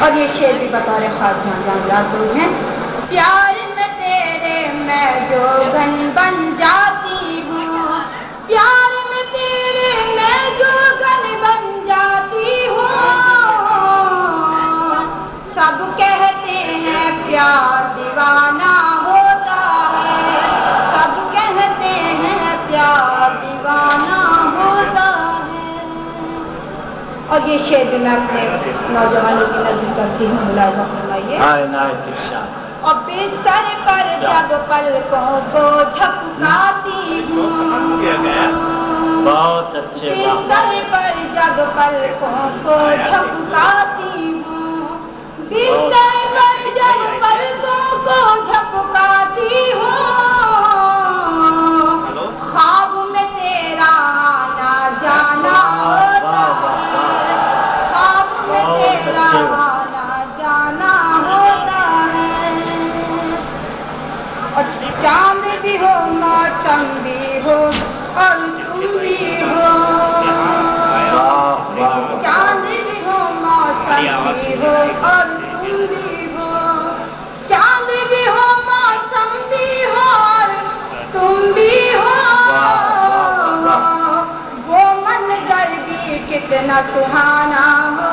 اور یہ شعر بھی بطور خاص جان ہیں. پیار میں تیرے میں جوگن بن جاتی ہوں، پیار میں تیرے میں جوگن بن جاتی ہوں. سب کہتے ہیں پیار دیوانہ ہوتا ہے، سب کہتے ہیں پیار دیوانہ ہوتا ہے. اور یہ شعر بھی میں اپنے نوجوانوں کی نظر کرتی ہوں، ملاحظہ فرمائیے. اور بستر پر جب پلکوں کو جھپکاتی ہوں، بہت اچھے. بستر پر جب پلکوں کو جھپکاتی ہوں، بستر پر جب پلکوں کو جھپکاتی ہوں. خواب میں تیرا آنا جانا ہوتا ہے، خواب میں تیرا آنا جانا ہوتا ہے. اور چاند بھی ہو موسم بھی ہو اور تم بھی ہو، چاند بھی ہو موسم بھی ہو اور تم بھی ہو، چاند بھی ہو موسم بھی ہو اور تم بھی ہو. وہ منظر بھی کتنا سہانا ہو،